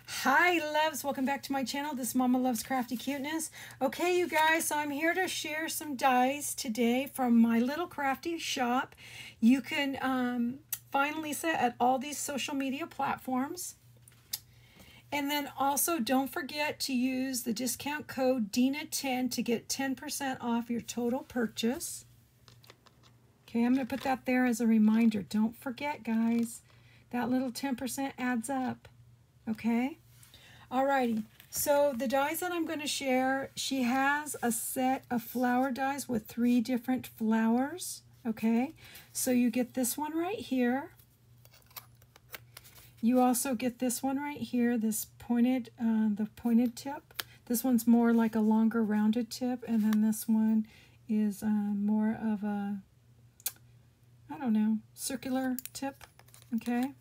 Hi loves, welcome back to my channel. This is Mama Loves Crafty Cuteness. Okay you guys, so I'm here to share some dies today from My Little Crafty Shop. You can find Lisa at all these social media platforms. And then also don't forget to use the discount code DINA10 to get 10% off your total purchase. Okay, I'm going to put that there as a reminder. Don't forget guys, that little 10% adds up. Okay? Alrighty, so the dies that I'm going to share, she has a set of flower dies with 3 different flowers. Okay, so you get this one right here. You also get this one right here, this pointed, the pointed tip. This one's more like a longer rounded tip, and then this one is more of a, I don't know, circular tip. Okay.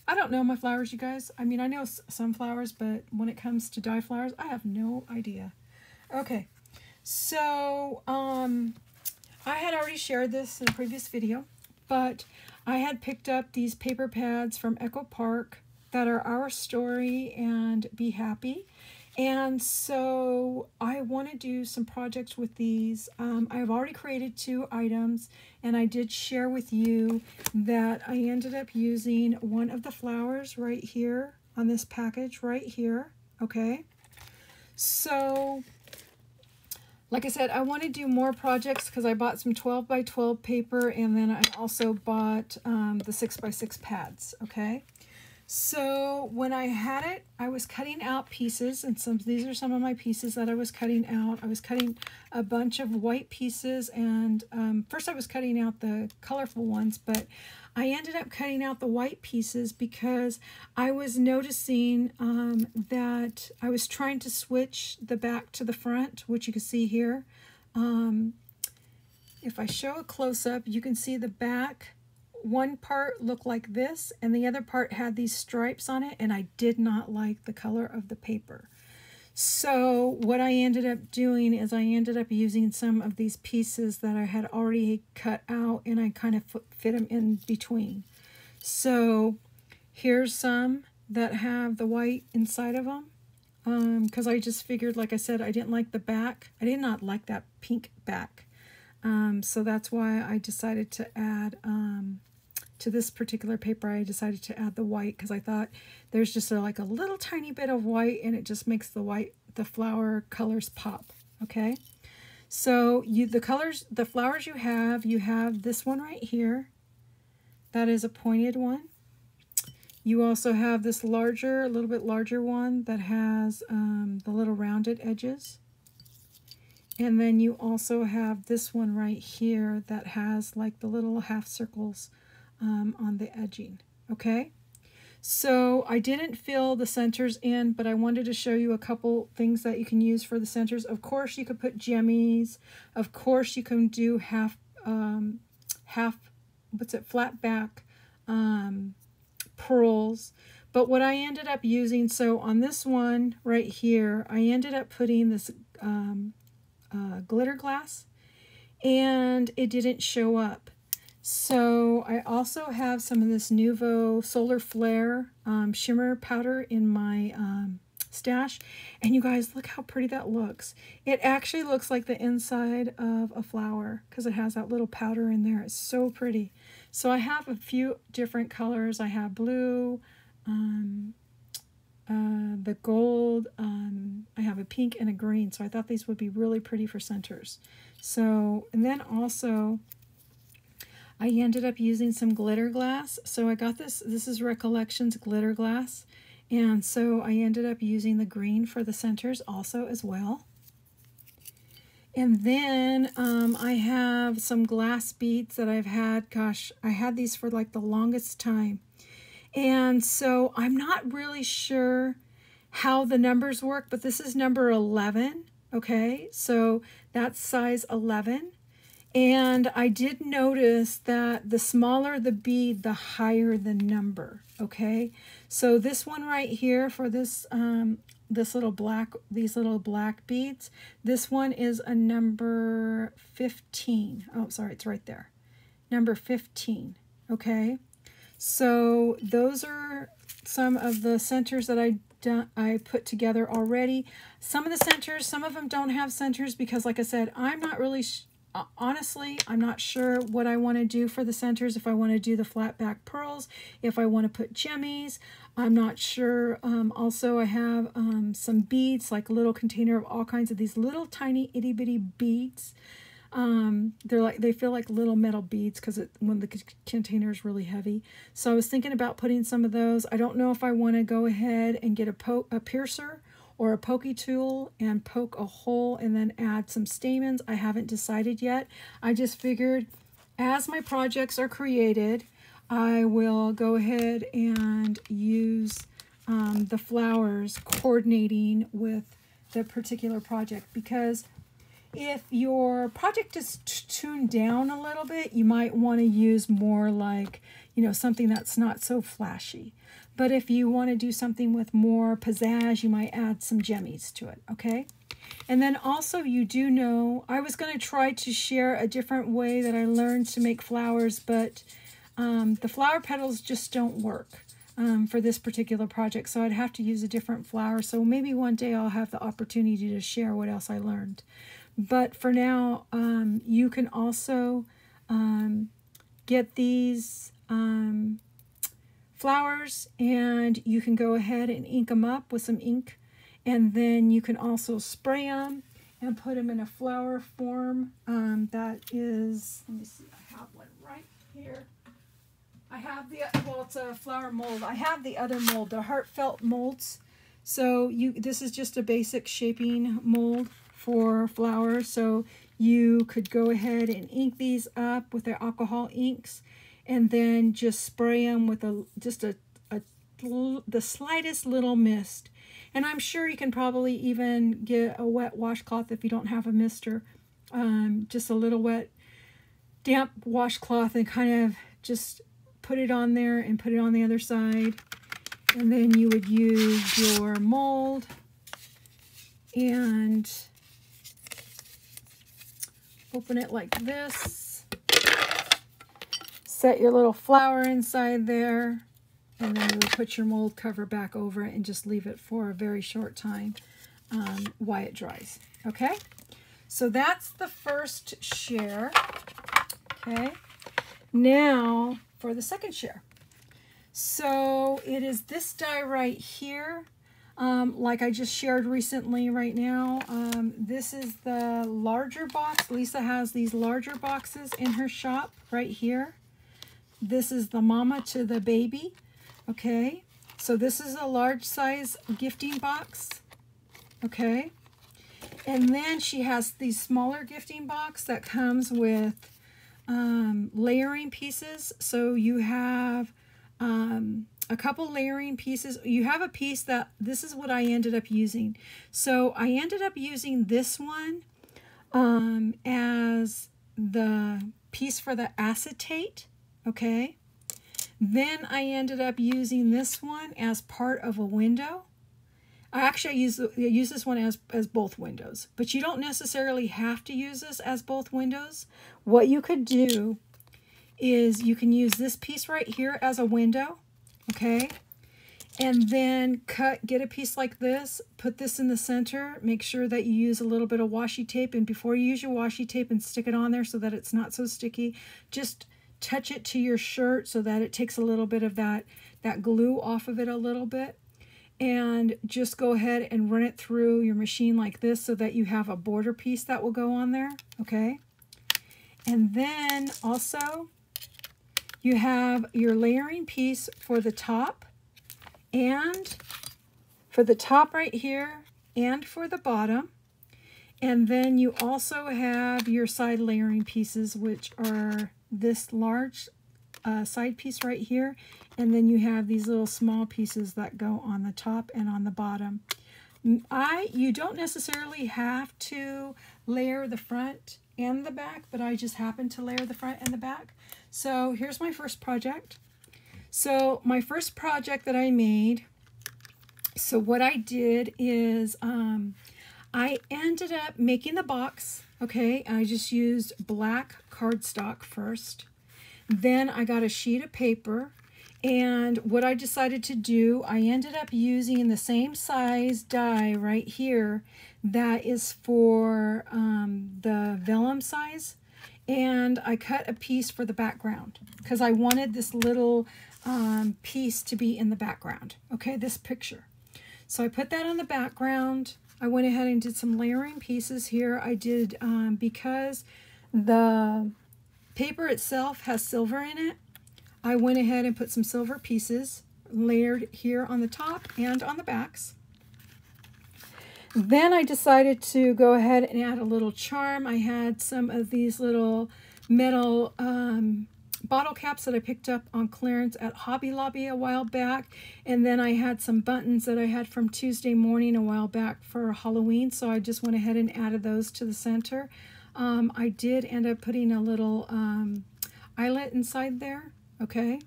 I don't know my flowers, you guys. I mean, I know some flowers, but when it comes to die flowers, I have no idea. Okay, so I had already shared this in a previous video, but I had picked up these paper pads from Echo Park that are Our Story and Be Happy. And so I want to do some projects with these. I've already created 2 items, and I did share with you that I ended up using one of the flowers right here on this package right here. Okay, so like I said, I want to do more projects because I bought some 12 by 12 paper, and then I also bought the 6 by 6 pads. Okay. So when I had it, I was cutting out pieces, and these are some of my pieces that I was cutting out. I was cutting a bunch of white pieces, and first I was cutting out the colorful ones, but I ended up cutting out the white pieces because I was noticing that I was trying to switch the back to the front, which you can see here. If I show a close-up, you can see the back. One part looked like this, and the other part had these stripes on it, and I did not like the color of the paper. So what I ended up doing is I ended up using some of these pieces that I had already cut out, and I kind of fit them in between. So here's some that have the white inside of them, because I just figured, like I said, I didn't like the back. I did not like that pink back. So that's why I decided to add, to this particular paper, I decided to add the white because I thought there's just like a little tiny bit of white, and it just makes the flower colors pop. Okay. So the flowers you have this one right here. That is a pointed one. You also have this a little bit larger one that has the little rounded edges. And then you also have this one right here that has like the little half circles on the edging. Okay, so I didn't fill the centers in, but I wanted to show you a couple things that you can use for the centers. Of course, you could put jemmies. Of course, you can do flat back pearls. But what I ended up using, so on this one right here, I ended up putting this glitter glass, and it didn't show up. So I also have some of this Nuvo Solar Flare shimmer powder in my stash, and you guys, look how pretty that looks. It actually looks like the inside of a flower because it has that little powder in there. It's so pretty. So I have a few different colors. I have blue, the gold, I have a pink and a green, so I thought these would be really pretty for centers. So, and then also I ended up using some glitter glass. So I got this is Recollections glitter glass, and so I ended up using the green for the centers also as well. And then I have some glass beads that I've had, gosh, I had these for like the longest time. And so I'm not really sure how the numbers work, but this is number 11, okay? So that's size 11. And I did notice that the smaller the bead, the higher the number, okay? So this one right here for this these little black beads, this one is a number 15. Oh, sorry, it's right there. Number 15, okay? So those are some of the centers that I I put together already. Some of the centers, some of them don't have centers because, like I said, I'm not really, honestly, I'm not sure what I want to do for the centers. If I want to do the flat back pearls, if I want to put jemmies, I'm not sure. Also, I have some beads, like a little container of all kinds of these little tiny itty bitty beads. They feel like little metal beads because when the container is really heavy. So I was thinking about putting some of those. I don't know if I want to go ahead and get a piercer or a pokey tool and poke a hole and then add some stamens. I haven't decided yet. I just figured as my projects are created, I will go ahead and use the flowers coordinating with the particular project, because if your project is tuned down a little bit, you might want to use more like, something that's not so flashy. But if you want to do something with more pizzazz, you might add some jemmies to it, okay? And then also, you do know, I was going to try to share a different way that I learned to make flowers, but the flower petals just don't work for this particular project, so I'd have to use a different flower. So maybe one day I'll have the opportunity to share what else I learned. But for now, you can also get these flowers, and you can go ahead and ink them up with some ink. And then you can also spray them and put them in a flower form. That is, let me see, I have one right here. I have it's a flower mold. I have the other mold, the heartfelt molds. So this is just a basic shaping mold for flowers. So you could go ahead and ink these up with their alcohol inks, and then just spray them with the slightest little mist. And I'm sure you can probably even get a wet washcloth if you don't have a mister. Just a little wet, damp washcloth, and kind of just put it on there and put it on the other side. And then you would use your mold and open it like this. Set your little flower inside there. And then you would put your mold cover back over it and just leave it for a very short time while it dries. Okay? So that's the first share. Okay? Now for the second share. So it is this die right here. Like I just shared recently right now. This is the larger box. Lisa has these larger boxes in her shop right here. This is the Momma to the baby. Okay, so this is a large size gifting box. Okay, and then she has these smaller gifting box that comes with layering pieces. So you have a couple layering pieces. You have a piece that, this is what I ended up using. So I ended up using this one as the piece for the acetate. Okay. Then I ended up using this one as part of a window. I use this one as both windows, but you don't necessarily have to use this as both windows. What you could do is you can use this piece right here as a window, okay? And then get a piece like this, put this in the center, make sure that you use a little bit of washi tape, and before you use your washi tape and stick it on there so that it's not so sticky, just touch it to your shirt so that it takes a little bit of that glue off of it a little bit. And just go ahead and run it through your machine like this so that you have a border piece that will go on there, okay? And then also you have your layering piece for the top, and for the top right here, and for the bottom. And then you also have your side layering pieces, which are this large side piece right here, and then you have these little small pieces that go on the top and on the bottom. You don't necessarily have to layer the front and the back, but I just happen to layer the front and the back. So here's my first project. So my first project that I made, so what I did is I ended up making the box, okay? I just used black cardstock first. Then I got a sheet of paper, And what I decided to do, I ended up using the same size die right here that is for the vellum size. And I cut a piece for the background because I wanted this little piece to be in the background. Okay, this picture. So I put that on the background. I went ahead and did some layering pieces here. I did, because the paper itself has silver in it, I went ahead and put some silver pieces layered here on the top and on the backs. Then I decided to go ahead and add a little charm. I had some of these little metal bottle caps that I picked up on clearance at Hobby Lobby a while back. And then I had some buttons that I had from Tuesday morning a while back for Halloween. So I just went ahead and added those to the center. I did end up putting a little eyelet inside there. Okay.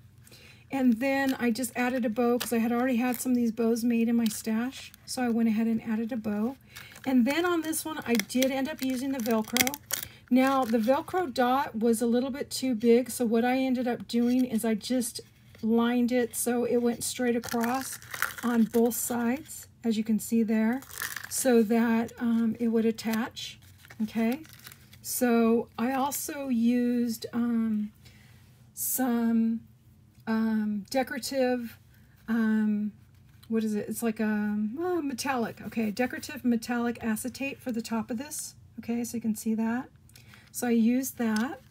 And then I just added a bow because I had already had some of these bows made in my stash. So I went ahead and added a bow. And then on this one, I did end up using the Velcro. Now, the Velcro dot was a little bit too big. So what I ended up doing is I just lined it so it went straight across on both sides, as you can see there, so that it would attach. Okay. So I also used some decorative, what is it? It's like a metallic, okay, decorative metallic acetate for the top of this. Okay, so you can see that. So I used that.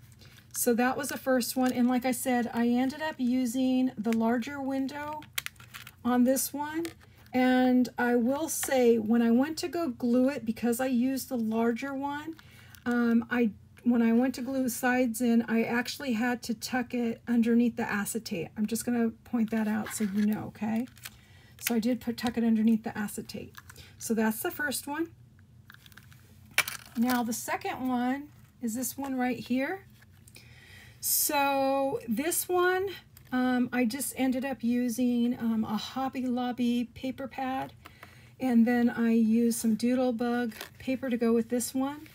So that was the first one. And like I said, I ended up using the larger window on this one. And I will say, when I went to go glue it, because I used the larger one, when I went to glue the sides in, I actually had to tuck it underneath the acetate. I'm just going to point that out so you know, okay? So I did tuck it underneath the acetate. So that's the first one. Now the second one is this one right here. So this one, I just ended up using a Hobby Lobby paper pad. And then I used some Doodlebug paper to go with this one.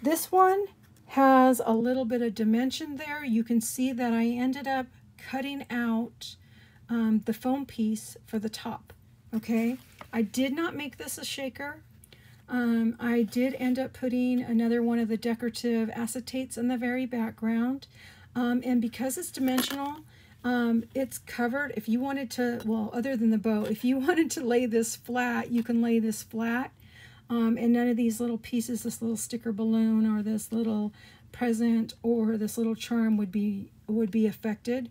This one has a little bit of dimension there. You can see that I ended up cutting out the foam piece for the top. Okay, I did not make this a shaker. I did end up putting another one of the decorative acetates in the very background. And because it's dimensional, it's covered. If you wanted to, well, other than the bow, if you wanted to lay this flat, you can lay this flat. And none of these little pieces, this little sticker balloon or this little present or this little charm would be affected.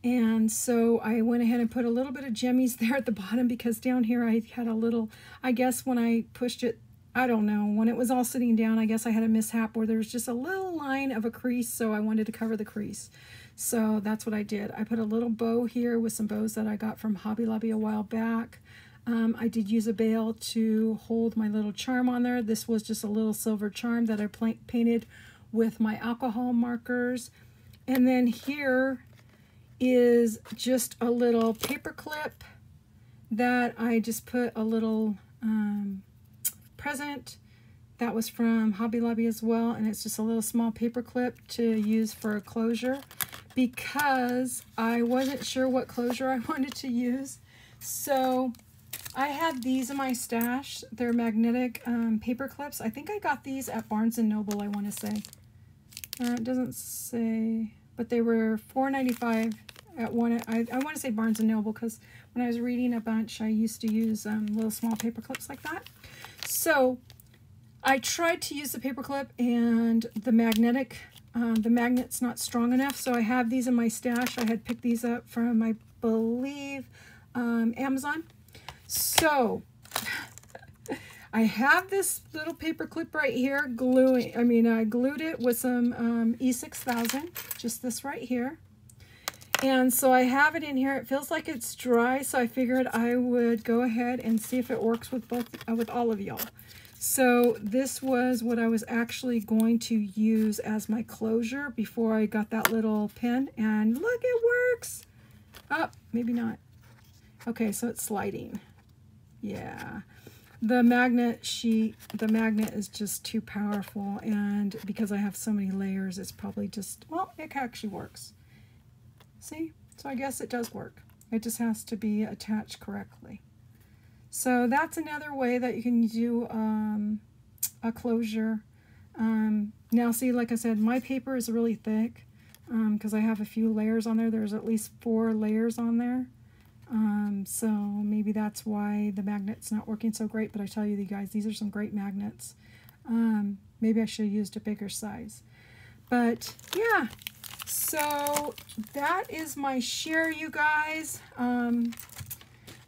And so I went ahead and put a little bit of jemmies there at the bottom because down here I had a little, I guess when I pushed it, I don't know, when it was all sitting down, I guess I had a mishap where there was just a little line of a crease, so I wanted to cover the crease. So that's what I did. I put a little bow here with some bows that I got from Hobby Lobby a while back. I did use a bail to hold my little charm on there. This was just a little silver charm that I painted with my alcohol markers. And then here is just a little paper clip that I just put a little present that was from Hobby Lobby as well, and it's just a little small paper clip to use for a closure because I wasn't sure what closure I wanted to use. So I had these in my stash. They're magnetic paper clips. I think I got these at Barnes & Noble, I want to say. It doesn't say, but they were $4.95 at one. I want to say Barnes & Noble because when I was reading a bunch, I used to use little small paper clips like that. So I tried to use the paper clip and the magnet's not strong enough. So I have these in my stash. I had picked these up from, I believe, Amazon. So I have this little paper clip right here I glued it with some E6000, just this right here. And so I have it in here. It feels like it's dry, so I figured I would go ahead and see if it works with with all of y'all. So this was what I was actually going to use as my closure before I got that little pin. And look, it works. Oh, maybe not. Okay, so it's sliding. Yeah. The magnet is just too powerful, and because I have so many layers, it's probably just, well, it actually works. See? So I guess it does work. It just has to be attached correctly. So that's another way that you can do a closure. Now see, like I said, my paper is really thick because I have a few layers on there. There's at least 4 layers on there. So maybe that's why the magnet's not working so great, but I tell you guys, these are some great magnets. Maybe I should have used a bigger size. But yeah, so that is my share, you guys.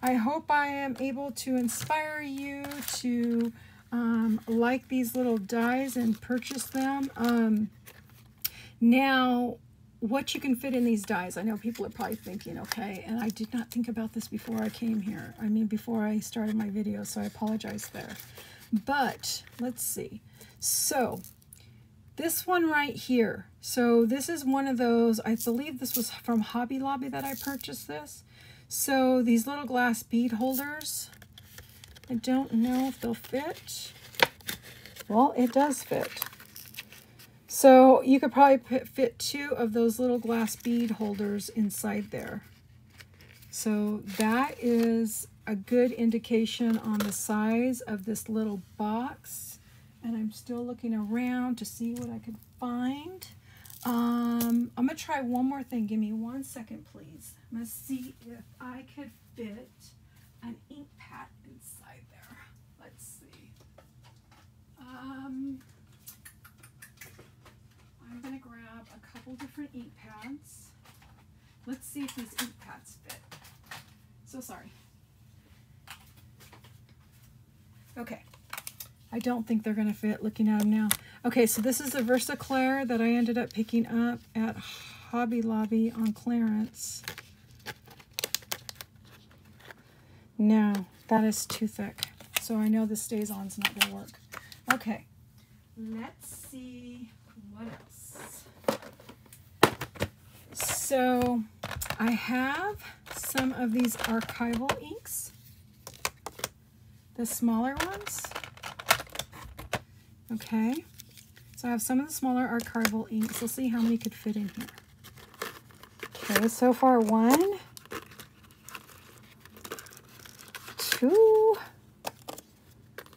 I hope I am able to inspire you to like these little dies and purchase them. Now, what you can fit in these dies, I know people are probably thinking, okay, and I did not think about this before I came here. I mean, before I started my video, so I apologize there. But let's see. So this one right here. So this is one of those, I believe this was from Hobby Lobby that I purchased this. So these little glass bead holders, I don't know if they'll fit. Well, it does fit. So you could probably fit 2 of those little glass bead holders inside there. So that is a good indication on the size of this little box. And I'm still looking around to see what I could find. I'm going to try one more thing. Give me 1 second, please. I'm going to see if I could fit an ink pad inside there. Let's see. I'm going to grab a couple different ink pads. Let's see if these ink pads fit. So sorry. Okay. I don't think they're going to fit looking at them now. Okay, so this is the Versaclair that I ended up picking up at Hobby Lobby on clearance. No, that is too thick. So I know the StazOn's not going to work. Okay, let's see what else. So I have some of these archival inks, the smaller ones. Okay, so I have some of the smaller archival inks. We'll see how many could fit in here. Okay, so far 1, 2,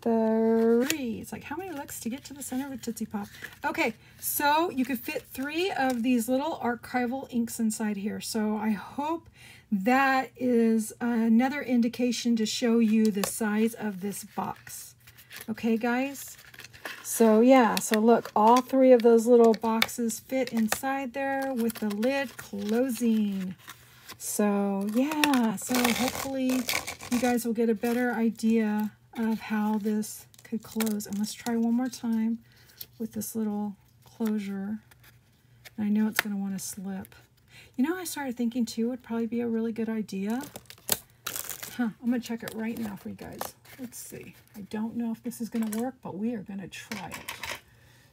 3. It's like, how many licks to get to the center of a Tootsie Pop? Okay, so you could fit 3 of these little archival inks inside here. So I hope that is another indication to show you the size of this box. Okay, guys? So yeah, so look, all 3 of those little boxes fit inside there with the lid closing. So yeah, so hopefully you guys will get a better idea of how this could close. And let's try one more time with this little closure. I know it's going to want to slip. You know, I started thinking too, would probably be a really good idea. I'm going to check it right now for you guys. Let's see. I don't know if this is going to work, but we are going to try it.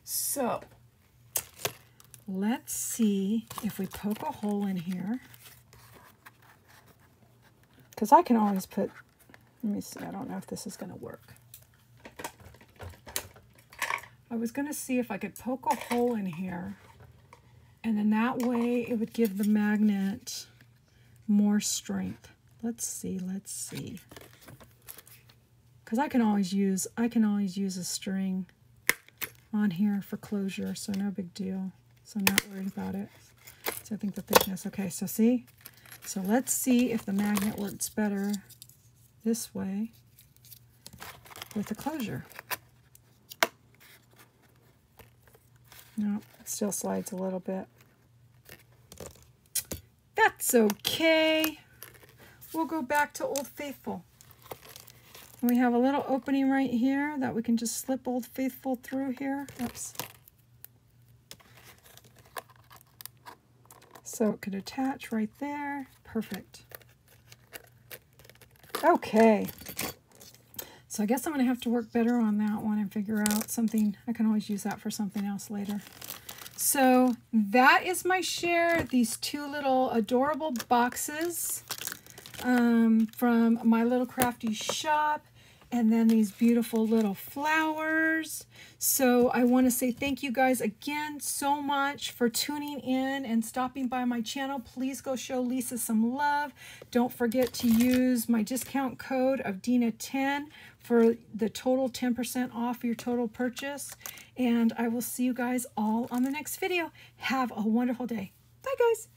So, let's see if we poke a hole in here. Because I can always put, let me see, I don't know if this is going to work. I was going to see if I could poke a hole in here, and then that way it would give the magnet more strength. Let's see, let's see. Because I can always use a string on here for closure, so no big deal. So I'm not worried about it. So I think the thickness, okay, so see? So let's see if the magnet works better this way with the closure. No, it still slides a little bit. That's okay. We'll go back to Old Faithful. And we have a little opening right here that we can just slip Old Faithful through here. Oops. So it could attach right there. Perfect. Okay. So I guess I'm going to have to work better on that one and figure out something. I can always use that for something else later. So that is my share. These 2 little adorable boxes from My Little Crafty Shop. and then these beautiful little flowers. So I want to say thank you guys again so much for tuning in and stopping by my channel. Please go show Lisa some love. Don't forget to use my discount code of Dina10 for the total 10% off your total purchase. And I will see you guys all on the next video. Have a wonderful day. Bye, guys.